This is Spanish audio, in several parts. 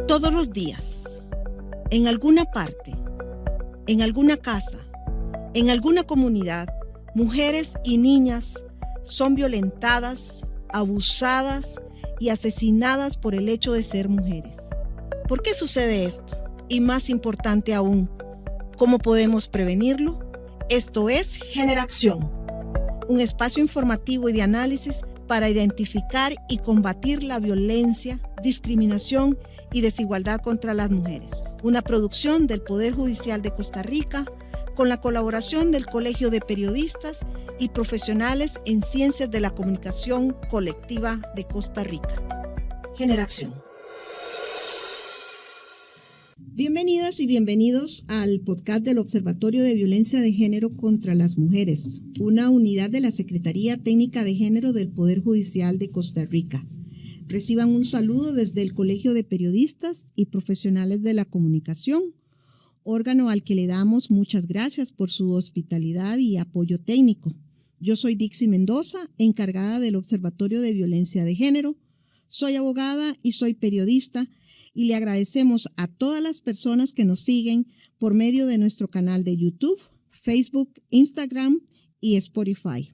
Todos los días, en alguna parte, en alguna casa, en alguna comunidad, mujeres y niñas son violentadas, abusadas y asesinadas por el hecho de ser mujeres. ¿Por qué sucede esto? Y más importante aún, ¿cómo podemos prevenirlo? Esto es Generación, un espacio informativo y de análisis para identificar y combatir la violencia, discriminación y desigualdad contra las mujeres. Una producción del Poder Judicial de Costa Rica con la colaboración del Colegio de Periodistas y Profesionales en Ciencias de la Comunicación Colectiva de Costa Rica. Generación. Bienvenidas y bienvenidos al podcast del Observatorio de Violencia de Género contra las Mujeres, una unidad de la Secretaría Técnica de Género del Poder Judicial de Costa Rica. Reciban un saludo desde el Colegio de Periodistas y Profesionales de la Comunicación, órgano al que le damos muchas gracias por su hospitalidad y apoyo técnico. Yo soy Dixie Mendoza, encargada del Observatorio de Violencia de Género. Soy abogada y soy periodista y le agradecemos a todas las personas que nos siguen por medio de nuestro canal de YouTube, Facebook, Instagram y Spotify.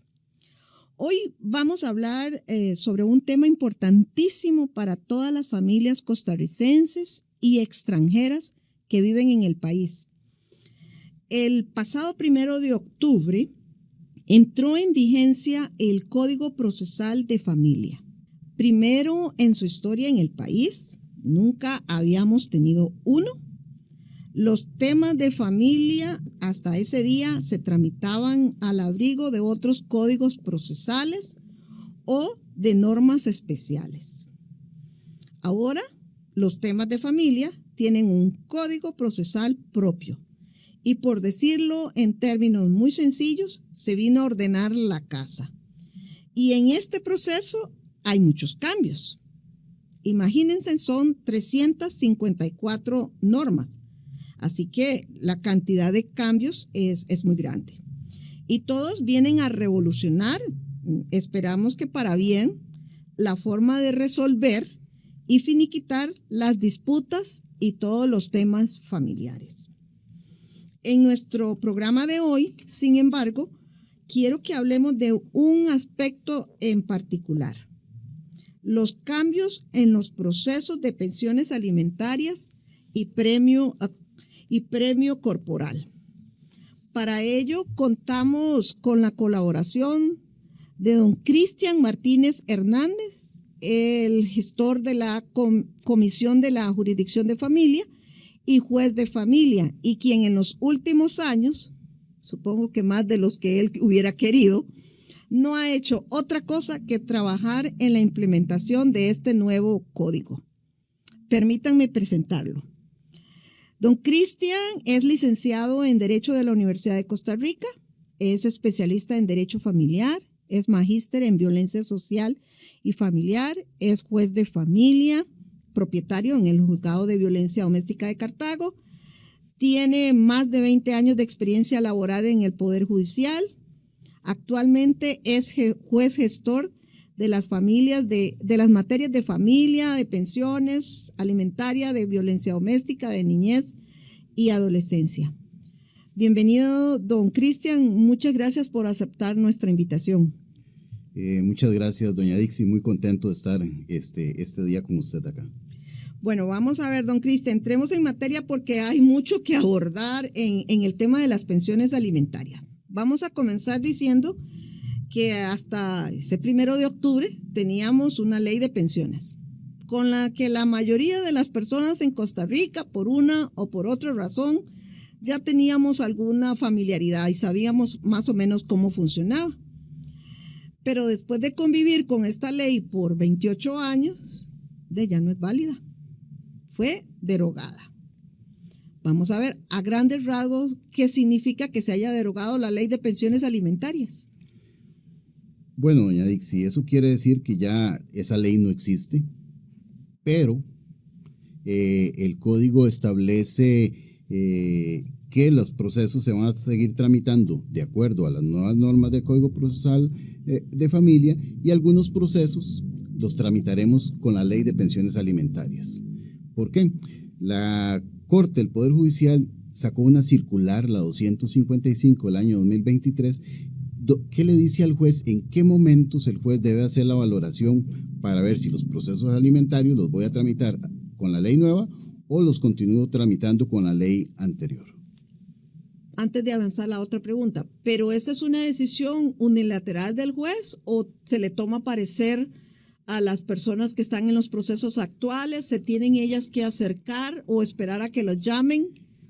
Hoy vamos a hablar sobre un tema importantísimo para todas las familias costarricenses y extranjeras que viven en el país. El pasado 1 de octubre entró en vigencia el Código Procesal de Familia. Primero en su historia en el país, nunca habíamos tenido uno. Los temas de familia hasta ese día se tramitaban al abrigo de otros códigos procesales o de normas especiales. Ahora, los temas de familia tienen un código procesal propio y, por decirlo en términos muy sencillos, se vino a ordenar la casa. Y en este proceso hay muchos cambios. Imagínense, son 354 normas. Así que la cantidad de cambios es muy grande. Y todos vienen a revolucionar, esperamos que para bien, la forma de resolver y finiquitar las disputas y todos los temas familiares. En nuestro programa de hoy, sin embargo, quiero que hablemos de un aspecto en particular: los cambios en los procesos de pensiones alimentarias y premio corporal. Para ello contamos con la colaboración de don Cristian Martínez Hernández, el gestor de la Comisión de la Jurisdicción de Familia y juez de familia, y quien en los últimos años, supongo que más de los que él hubiera querido, no ha hecho otra cosa que trabajar en la implementación de este nuevo código. Permítanme presentarlo. Don Cristian es licenciado en Derecho de la Universidad de Costa Rica, es especialista en Derecho Familiar, es magíster en Violencia Social y Familiar, es juez de familia, propietario en el Juzgado de Violencia Doméstica de Cartago, tiene más de 20 años de experiencia laboral en el Poder Judicial. Actualmente es juez gestor de las familias de las materias de familia, de pensiones, alimentaria, de violencia doméstica, de niñez y adolescencia. Bienvenido, don Cristian. Muchas gracias por aceptar nuestra invitación. Muchas gracias, doña Dixie. Muy contento de estar este día con usted acá. Bueno, vamos a ver, don Cristian, entremos en materia porque hay mucho que abordar en el tema de las pensiones alimentarias. Vamos a comenzar diciendo que hasta ese 1 de octubre teníamos una ley de pensiones con la que la mayoría de las personas en Costa Rica, por una o por otra razón, ya teníamos alguna familiaridad y sabíamos más o menos cómo funcionaba. Pero después de convivir con esta ley por 28 años, ya no es válida. Fue derogada. Vamos a ver a grandes rasgos qué significa que se haya derogado la ley de pensiones alimentarias. Bueno, doña Dixie, eso quiere decir que ya esa ley no existe, pero el código establece que los procesos se van a seguir tramitando de acuerdo a las nuevas normas del Código Procesal de Familia, y algunos procesos los tramitaremos con la Ley de Pensiones Alimentarias. ¿Por qué? La Corte del Poder Judicial sacó una circular, la 255 del año 2023, que le dice al juez en qué momentos el juez debe hacer la valoración para ver si los procesos alimentarios los voy a tramitar con la ley nueva o los continúo tramitando con la ley anterior. Antes de avanzar la otra pregunta, ¿pero esa es una decisión unilateral del juez o se le toma parecer a las personas que están en los procesos actuales? ¿Se tienen ellas que acercar o esperar a que las llamen?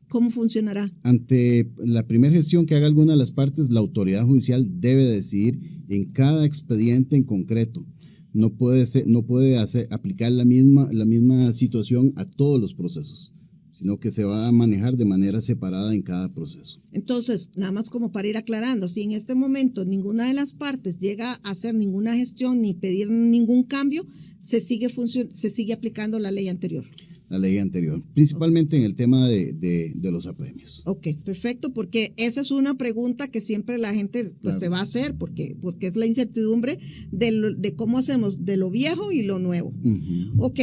¿Cómo funcionará? Ante la primera gestión que haga alguna de las partes, la autoridad judicial debe decidir en cada expediente en concreto. No puede aplicar la misma situación a todos los procesos, sino que se va a manejar de manera separada en cada proceso. Entonces, nada más como para ir aclarando, si en este momento ninguna de las partes llega a hacer ninguna gestión ni pedir ningún cambio, se sigue aplicando la ley anterior. La ley anterior, principalmente en el tema de los apremios. Ok, perfecto, porque esa es una pregunta que siempre la gente pues, claro, se va a hacer, porque es la incertidumbre de cómo hacemos de lo viejo y lo nuevo. Uh-huh. Ok,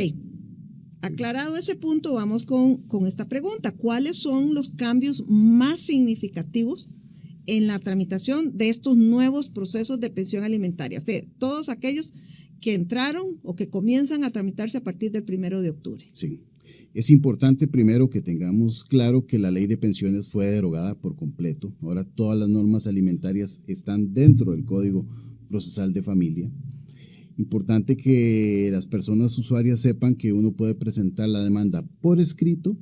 aclarado ese punto, vamos con esta pregunta. ¿Cuáles son los cambios más significativos en la tramitación de estos nuevos procesos de pensión alimentaria? De todos aquellos que entraron o que comienzan a tramitarse a partir del 1 de octubre. Sí. Es importante primero que tengamos claro que la ley de pensiones fue derogada por completo. Ahora todas las normas alimentarias están dentro del Código Procesal de Familia. Importante que las personas usuarias sepan que uno puede presentar la demanda por escrito,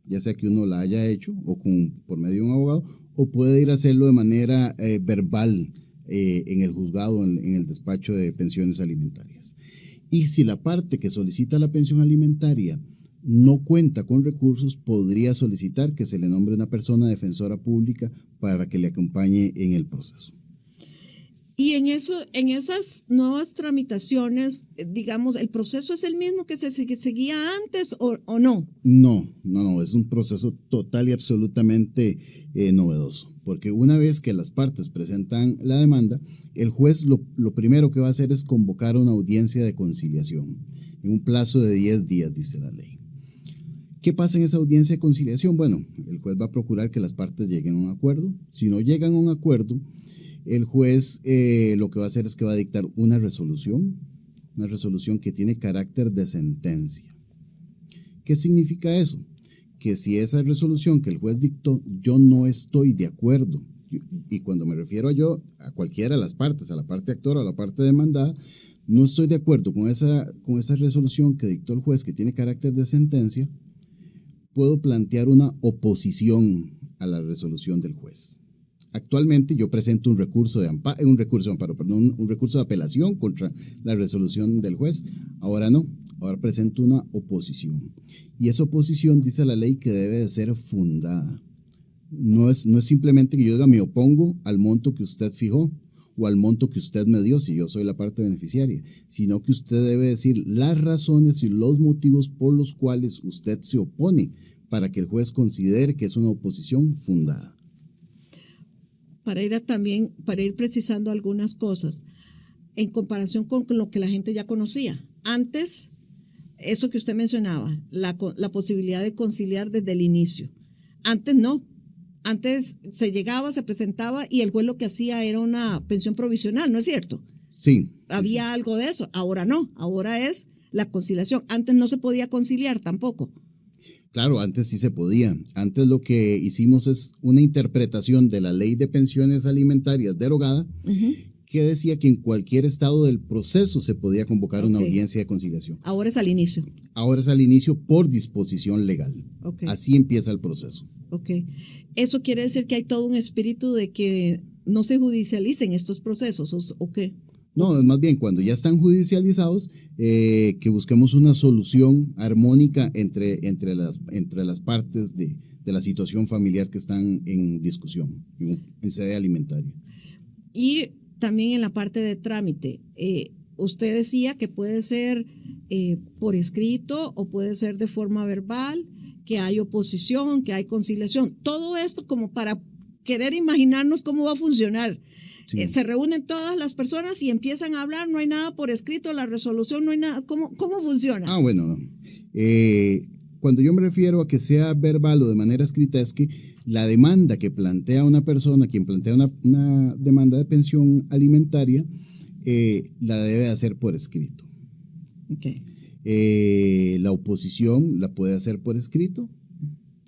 ya sea que uno la haya hecho o por medio de un abogado, o puede ir a hacerlo de manera verbal en el juzgado, en el despacho de pensiones alimentarias. Y si la parte que solicita la pensión alimentaria no cuenta con recursos, podría solicitar que se le nombre una persona defensora pública para que le acompañe en el proceso. Y en esas nuevas tramitaciones, digamos, ¿el proceso es el mismo que se seguía antes o no? No, es un proceso total y absolutamente novedoso, porque una vez que las partes presentan la demanda, el juez lo primero que va a hacer es convocar una audiencia de conciliación en un plazo de 10 días, dice la ley. ¿Qué pasa en esa audiencia de conciliación? Bueno, el juez va a procurar que las partes lleguen a un acuerdo. Si no llegan a un acuerdo, el juez lo que va a hacer es que va a dictar una resolución que tiene carácter de sentencia. ¿Qué significa eso? Que si esa resolución que el juez dictó, yo no estoy de acuerdo, y cuando me refiero a cualquiera de las partes, a la parte actora o a la parte demandada, no estoy de acuerdo con esa resolución que dictó el juez que tiene carácter de sentencia, puedo plantear una oposición a la resolución del juez. Actualmente yo presento un recurso de apelación contra la resolución del juez. Ahora no, ahora presento una oposición. Y esa oposición, dice la ley, que debe de ser fundada. No es simplemente que yo diga me opongo al monto que usted fijó o al monto que usted me dio si yo soy la parte beneficiaria, sino que usted debe decir las razones y los motivos por los cuales usted se opone para que el juez considere que es una oposición fundada. Para ir precisando algunas cosas en comparación con lo que la gente ya conocía. Antes, eso que usted mencionaba, la posibilidad de conciliar desde el inicio. Antes no. Antes se llegaba, se presentaba y el juez lo que hacía era una pensión provisional, ¿no es cierto? Sí. Había algo de eso. Ahora no. Ahora es la conciliación. Antes no se podía conciliar tampoco. Claro, antes sí se podía. Antes lo que hicimos es una interpretación de la Ley de Pensiones Alimentarias derogada, uh-huh, que decía que en cualquier estado del proceso se podía convocar una audiencia de conciliación. Ahora es al inicio. Ahora es al inicio por disposición legal. Okay. Así empieza el proceso. Ok. Eso quiere decir que hay todo un espíritu de que no se judicialicen estos procesos, ¿o qué? No, es más bien cuando ya están judicializados, que busquemos una solución armónica entre las partes de la situación familiar que están en discusión, en sede alimentaria. Y también en la parte de trámite, usted decía que puede ser por escrito o puede ser de forma verbal, que hay oposición, que hay conciliación. Todo esto como para querer imaginarnos cómo va a funcionar. Sí. Se reúnen todas las personas y empiezan a hablar, no hay nada por escrito, la resolución no hay nada. ¿Cómo funciona? Bueno, cuando yo me refiero a que sea verbal o de manera escrita, es que la demanda que plantea una persona, quien plantea una demanda de pensión alimentaria, la debe hacer por escrito. Okay. La oposición la puede hacer por escrito,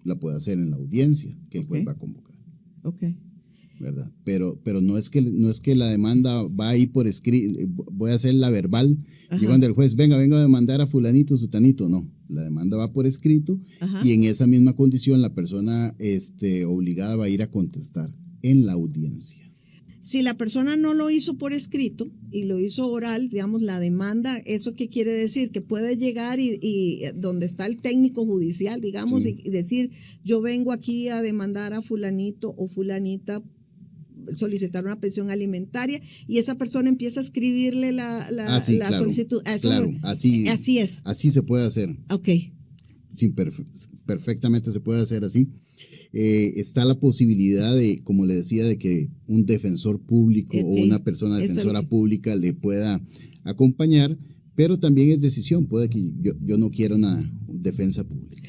la puede hacer en la audiencia que el juez va a convocar. Okay. ¿Verdad? Pero no es que la demanda va ahí por escrito, voy a hacer la verbal, llegando el juez, venga a demandar a fulanito, sutanito, no, la demanda va por escrito. Ajá. Y en esa misma condición la persona obligada va a ir a contestar en la audiencia. Si la persona no lo hizo por escrito y lo hizo oral, digamos, la demanda, ¿eso qué quiere decir? Que puede llegar y donde está el técnico judicial, digamos, sí, y decir, yo vengo aquí a demandar a fulanito o fulanita, solicitar una pensión alimentaria, y esa persona empieza a escribirle la claro, solicitud. Claro, así es. Así se puede hacer. Ok. Sí, perfectamente se puede hacer así. Está la posibilidad de, como le decía, de que un defensor público o una persona defensora pública le pueda acompañar, pero también es decisión, puede que yo no quiera una defensa pública.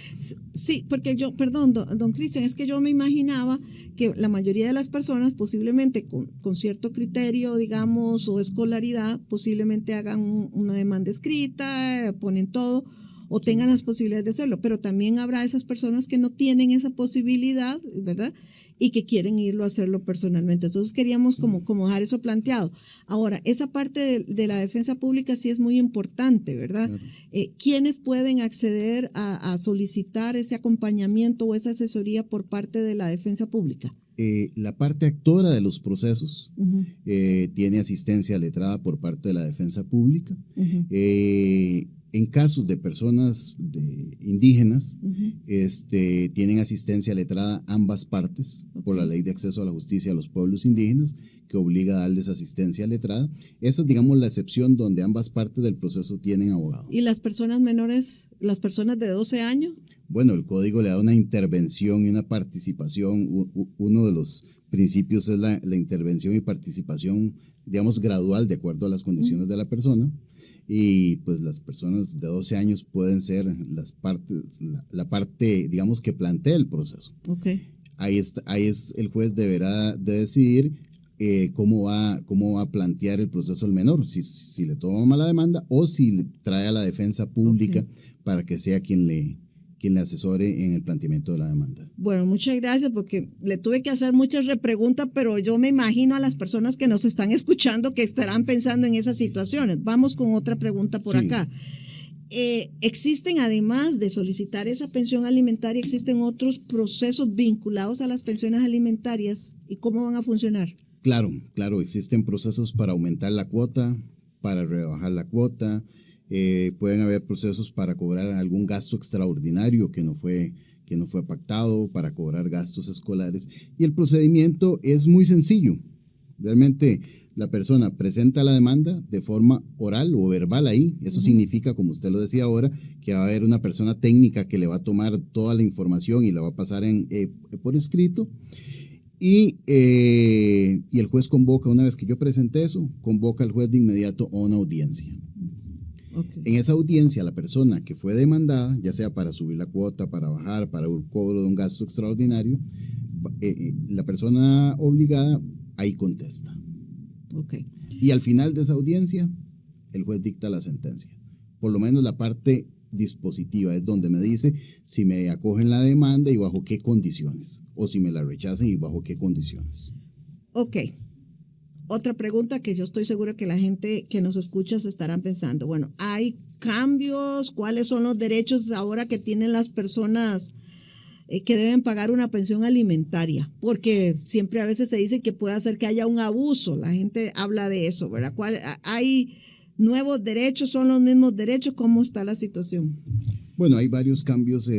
Sí, porque perdón, don Cristian, es que yo me imaginaba que la mayoría de las personas posiblemente con cierto criterio, digamos, o escolaridad, posiblemente hagan una demanda escrita, ponen todo, o tengan las posibilidades de hacerlo, pero también habrá esas personas que no tienen esa posibilidad, ¿verdad? Y que quieren irlo a hacerlo personalmente. Entonces queríamos como dejar eso planteado. Ahora, esa parte de la defensa pública sí es muy importante, ¿verdad? Claro. ¿Quiénes pueden acceder a solicitar ese acompañamiento o esa asesoría por parte de la defensa pública? La parte actora de los procesos tiene asistencia letrada por parte de la defensa pública. En casos de personas indígenas, tienen asistencia letrada ambas partes por la Ley de Acceso a la Justicia a los Pueblos Indígenas, que obliga a darles asistencia letrada. Esa es, digamos, la excepción donde ambas partes del proceso tienen abogado. ¿Y las personas menores, las personas de 12 años? Bueno, el código le da una intervención y una participación. Uno de los principios es la intervención y participación, digamos, gradual de acuerdo a las condiciones de la persona. Y pues las personas de 12 años pueden ser la parte, digamos, que plantea el proceso. Okay. Ahí es el juez deberá de decidir cómo va a plantear el proceso el menor, si le toma la demanda o si le trae a la defensa pública para que sea quien le asesore en el planteamiento de la demanda. Bueno, muchas gracias, porque le tuve que hacer muchas repreguntas, pero yo me imagino a las personas que nos están escuchando que estarán pensando en esas situaciones. Vamos con otra pregunta por acá. ¿Existen, además de solicitar esa pensión alimentaria, existen otros procesos vinculados a las pensiones alimentarias y cómo van a funcionar? Claro, existen procesos para aumentar la cuota, para rebajar la cuota. Pueden haber procesos para cobrar algún gasto extraordinario que no fue pactado, para cobrar gastos escolares, y el procedimiento es muy sencillo. Realmente la persona presenta la demanda de forma oral o verbal ahí. Eso significa, como usted lo decía ahora, que va a haber una persona técnica que le va a tomar toda la información y la va a pasar por escrito. Y el juez convoca, una vez que yo presente eso, convoca al juez de inmediato a una audiencia. Okay. En esa audiencia, la persona que fue demandada, ya sea para subir la cuota, para bajar, para el cobro de un gasto extraordinario, la persona obligada ahí contesta. Okay. Y al final de esa audiencia, el juez dicta la sentencia. Por lo menos la parte dispositiva es donde me dice si me acogen la demanda y bajo qué condiciones, o si me la rechazan y bajo qué condiciones. Ok. Otra pregunta que yo estoy segura que la gente que nos escucha se estarán pensando. Bueno, ¿hay cambios? ¿Cuáles son los derechos ahora que tienen las personas que deben pagar una pensión alimentaria? Porque siempre a veces se dice que puede hacer que haya un abuso. La gente habla de eso, ¿verdad? ¿Hay nuevos derechos? ¿Son los mismos derechos? ¿Cómo está la situación? Bueno, hay varios cambios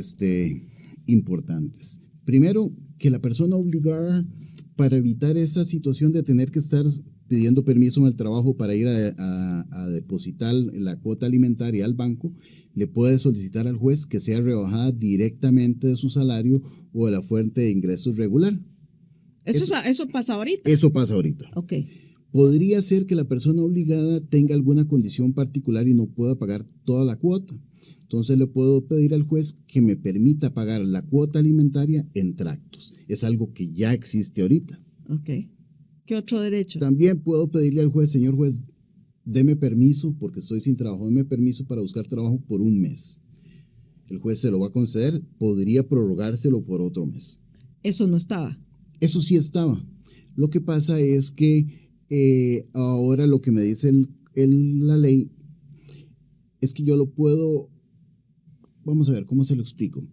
importantes. Primero, que la persona obligada, para evitar esa situación de tener que estar pidiendo permiso en el trabajo para ir a depositar la cuota alimentaria al banco, le puede solicitar al juez que sea rebajada directamente de su salario o de la fuente de ingresos regular. Eso pasa ahorita. Eso pasa ahorita. Ok. Podría ser que la persona obligada tenga alguna condición particular y no pueda pagar toda la cuota. Entonces le puedo pedir al juez que me permita pagar la cuota alimentaria en tractos. Es algo que ya existe ahorita. Ok. ¿Qué otro derecho? También puedo pedirle al juez, señor juez, deme permiso, porque estoy sin trabajo, deme permiso para buscar trabajo por un mes. El juez se lo va a conceder, podría prorrogárselo por otro mes. Eso no estaba. Eso sí estaba. Lo que pasa es que ahora lo que me dice la ley es que yo lo puedo, vamos a ver, ¿cómo se lo explico?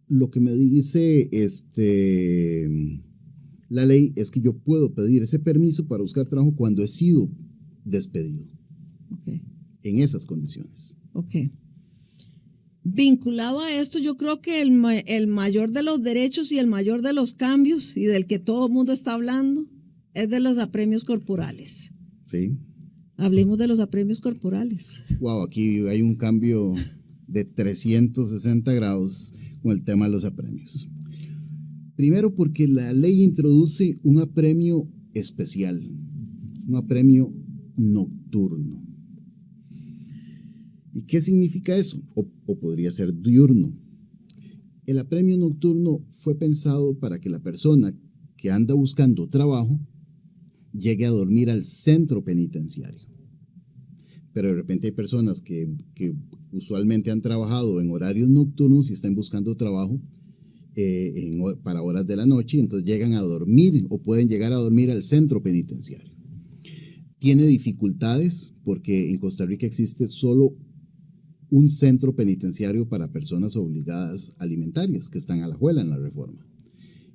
Lo que me dice la ley es que yo puedo pedir ese permiso para buscar trabajo cuando he sido despedido. Okay. En esas condiciones. Ok. Vinculado a esto, yo creo que el mayor de los derechos y el mayor de los cambios y del que todo el mundo está hablando es de los apremios corporales. Sí. Hablemos de los apremios corporales. Wow, aquí hay un cambio de 360 grados con el tema de los apremios. Primero porque la ley introduce un apremio especial, un apremio nocturno. ¿Y qué significa eso? O podría ser diurno. El apremio nocturno fue pensado para que la persona que anda buscando trabajo llegue a dormir al centro penitenciario. Pero de repente hay personas que usualmente han trabajado en horarios nocturnos y están buscando trabajo para horas de la noche, y entonces llegan a dormir o pueden llegar a dormir al centro penitenciario. Tiene dificultades porque en Costa Rica existe solo un centro penitenciario para personas obligadas alimentarias que están a la juela en la reforma.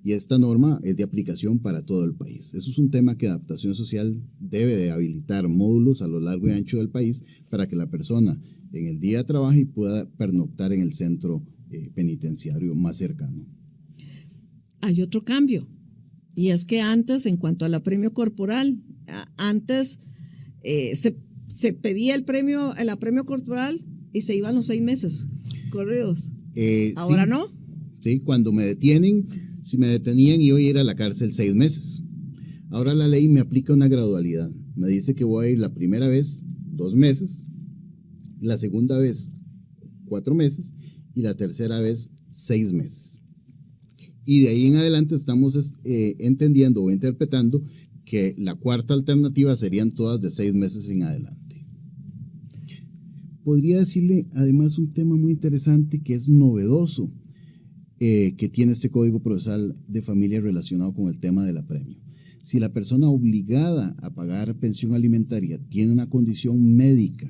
Y esta norma es de aplicación para todo el país. Eso es un tema que Adaptación Social debe de habilitar módulos a lo largo y ancho del país para que la persona en el día trabaje y pueda pernoctar en el centro penitenciario más cercano. Hay otro cambio, y es que antes, en cuanto al apremio corporal, antes se pedía el apremio corporal y se iban los 6 meses corridos. Ahora sí, no. Sí, cuando me detienen, si me detenían iba a ir a la cárcel 6 meses. Ahora la ley me aplica una gradualidad. Me dice que voy a ir la primera vez 2 meses, la segunda vez 4 meses y la tercera vez 6 meses. Y de ahí en adelante estamos entendiendo o interpretando que la cuarta alternativa serían todas de 6 meses en adelante. Podría decirle además un tema muy interesante que es novedoso que tiene este Código Procesal de Familia relacionado con el tema del apremio. Si la persona obligada a pagar pensión alimentaria tiene una condición médica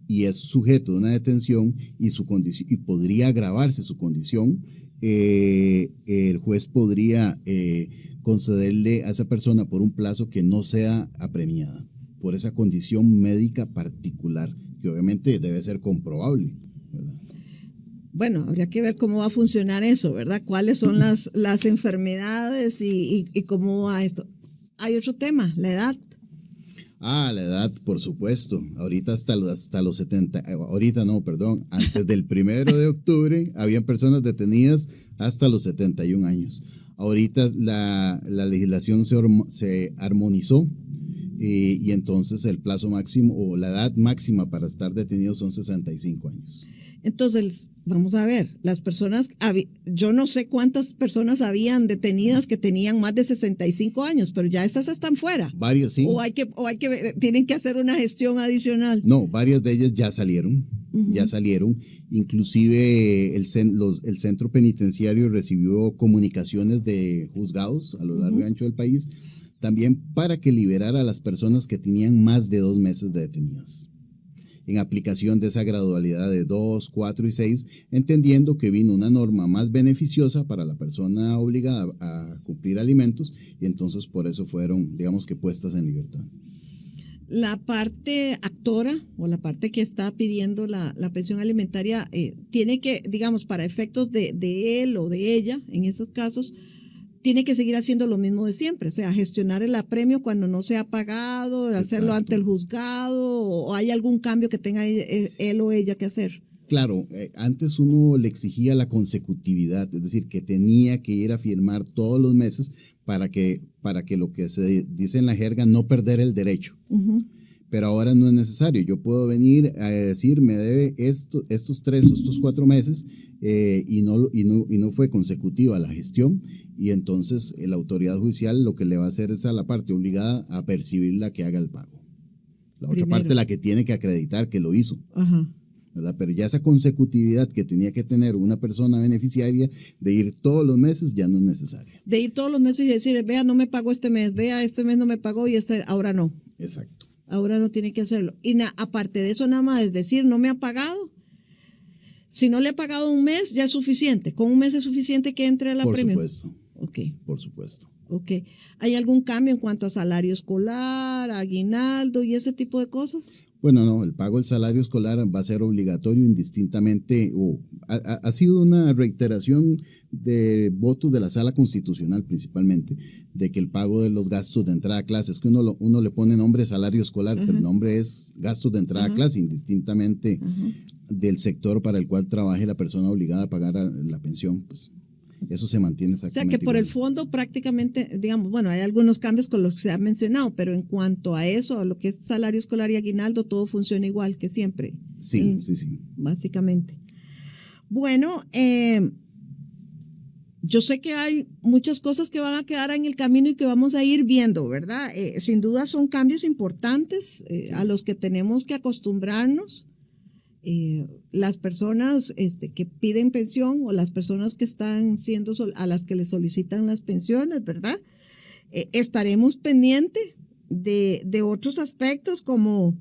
y es sujeto de una detención y podría agravarse su condición, el juez podría concederle a esa persona por un plazo que no sea apremiada por esa condición médica particular, que obviamente debe ser comprobable, ¿verdad? Bueno, habría que ver cómo va a funcionar eso, ¿verdad? ¿Cuáles son las enfermedades y cómo va esto? Hay otro tema, la edad. La edad, por supuesto. Ahorita hasta los 70, ahorita no, perdón, antes del 1 de octubre habían personas detenidas hasta los 71 años. Ahorita la legislación se armonizó y entonces el plazo máximo o la edad máxima para estar detenido son 65 años. Entonces, vamos a ver, las personas, yo no sé cuántas personas habían detenidas que tenían más de 65 años, pero ya esas están fuera. Varias, sí. Tienen que hacer una gestión adicional. No, varias de ellas ya salieron, ya salieron. Inclusive el centro penitenciario recibió comunicaciones de juzgados a lo largo y ancho del país, también para que liberara a las personas que tenían más de 2 meses de detenidas, en aplicación de esa gradualidad de 2, 4 y 6, entendiendo que vino una norma más beneficiosa para la persona obligada a cumplir alimentos y entonces por eso fueron, digamos que puestas en libertad. La parte actora o la parte que está pidiendo la pensión alimentaria tiene que, digamos, para efectos de él o de ella, en esos casos, tiene que seguir haciendo lo mismo de siempre, o sea, gestionar el apremio cuando no se ha pagado, hacerlo ante el juzgado, o hay algún cambio que tenga él o ella que hacer. Claro, antes uno le exigía la consecutividad, es decir, que tenía que ir a firmar todos los meses para que lo que se dice en la jerga, no perder el derecho. Uh-huh. Pero ahora no es necesario. Yo puedo venir a decir, me debe estos 4 meses y no fue consecutiva la gestión, y entonces la autoridad judicial lo que le va a hacer es a la parte obligada a percibir la que haga el pago. La otra parte la que tiene que acreditar que lo hizo. Ajá. ¿Verdad? Pero ya esa consecutividad que tenía que tener una persona beneficiaria de ir todos los meses ya no es necesaria. De ir todos los meses y decir, vea, no me pagó este mes, vea, este mes no me pagó y ahora no. Exacto. Ahora no tiene que hacerlo. Y aparte de eso, nada más es decir, no me ha pagado. Si no le he pagado un mes, ya es suficiente. Con un mes es suficiente que entre a la premio. Por supuesto. Ok. Por supuesto. Ok. ¿Hay algún cambio en cuanto a salario escolar, aguinaldo y ese tipo de cosas? Bueno, no, el pago del salario escolar va a ser obligatorio indistintamente. Ha sido una reiteración de votos de la Sala Constitucional principalmente, de que el pago de los gastos de entrada a clase, es que uno le pone nombre salario escolar, pero el nombre es gastos de entrada a clase, indistintamente del sector para el cual trabaje la persona obligada a pagar la pensión, pues. Eso se mantiene exactamente. O sea que por el fondo prácticamente, digamos, bueno, hay algunos cambios con los que se ha mencionado, pero en cuanto a eso, a lo que es salario escolar y aguinaldo, todo funciona igual que siempre. Sí. Básicamente. Bueno, yo sé que hay muchas cosas que van a quedar en el camino y que vamos a ir viendo, ¿verdad? Sin duda son cambios importantes a los que tenemos que acostumbrarnos. Las personas que piden pensión o las personas que están a las que les solicitan las pensiones, ¿verdad? Estaremos pendientes de otros aspectos como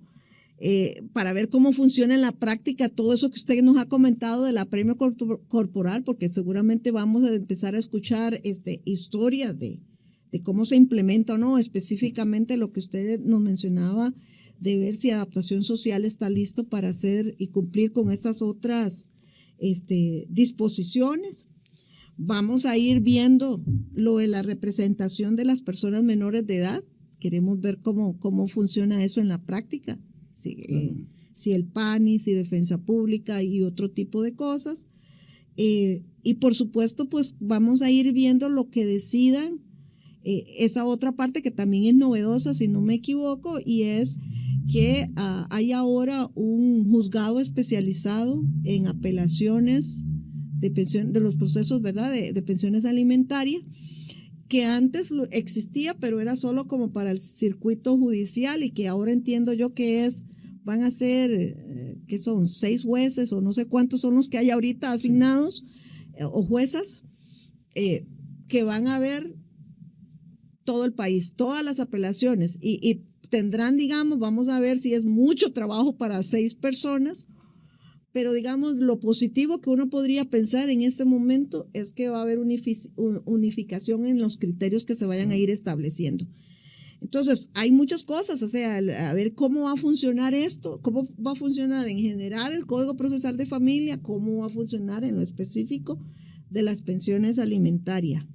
para ver cómo funciona en la práctica todo eso que usted nos ha comentado de la premio corporal, porque seguramente vamos a empezar a escuchar historias de cómo se implementa o no, específicamente lo que usted nos mencionaba, de ver si adaptación social está listo para hacer y cumplir con esas otras disposiciones. Vamos a ir viendo lo de la representación de las personas menores de edad. Queremos ver cómo funciona eso en la práctica. Si el PANI, si Defensa Pública y otro tipo de cosas. Y por supuesto, pues vamos a ir viendo lo que decidan. Esa otra parte que también es novedosa, si no me equivoco, y es que hay ahora un juzgado especializado en apelaciones de los procesos, ¿verdad?, de pensiones alimentarias, que antes existía, pero era solo como para el circuito judicial, y que ahora entiendo yo que van a ser, que son 6 jueces o no sé cuántos son los que hay ahorita asignados, o juezas, que van a ver todo el país, todas las apelaciones, y tendrán, digamos, vamos a ver si es mucho trabajo para 6 personas, pero digamos, lo positivo que uno podría pensar en este momento es que va a haber unificación en los criterios que se vayan a ir estableciendo. Entonces, hay muchas cosas, o sea, a ver cómo va a funcionar esto, cómo va a funcionar en general el Código Procesal de Familia, cómo va a funcionar en lo específico de las pensiones alimentarias.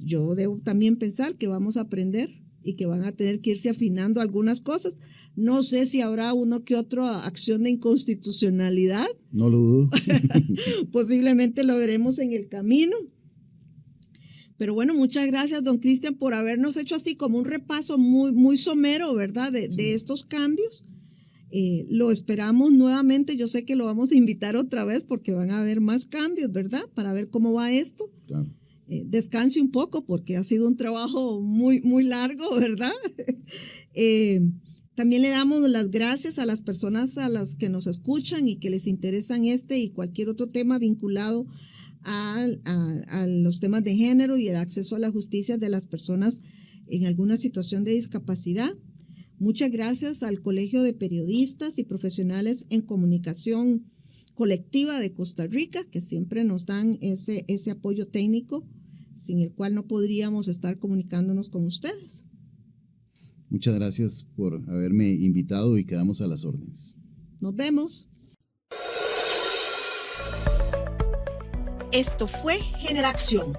Yo debo también pensar que vamos a aprender y que van a tener que irse afinando algunas cosas. No sé si habrá uno que otra acción de inconstitucionalidad. No lo dudo. Posiblemente lo veremos en el camino. Pero bueno, muchas gracias, don Cristian, por habernos hecho así como un repaso muy, muy somero, ¿verdad?, de estos cambios. Lo esperamos nuevamente. Yo sé que lo vamos a invitar otra vez porque van a haber más cambios, ¿verdad?, para ver cómo va esto. Claro. Descanse un poco porque ha sido un trabajo muy, muy largo, ¿verdad? También le damos las gracias a las personas a las que nos escuchan y que les interesan y cualquier otro tema vinculado a los temas de género y el acceso a la justicia de las personas en alguna situación de discapacidad. Muchas gracias al Colegio de Periodistas y Profesionales en Comunicación Colectiva de Costa Rica, que siempre nos dan ese apoyo técnico, sin el cual no podríamos estar comunicándonos con ustedes. Muchas gracias por haberme invitado y quedamos a las órdenes. Nos vemos. Esto fue Generación,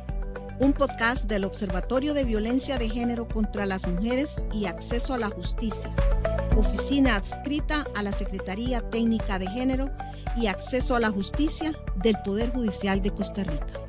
un podcast del Observatorio de Violencia de Género contra las Mujeres y Acceso a la Justicia. oficina adscrita a la Secretaría Técnica de Género y Acceso a la Justicia del Poder Judicial de Costa Rica.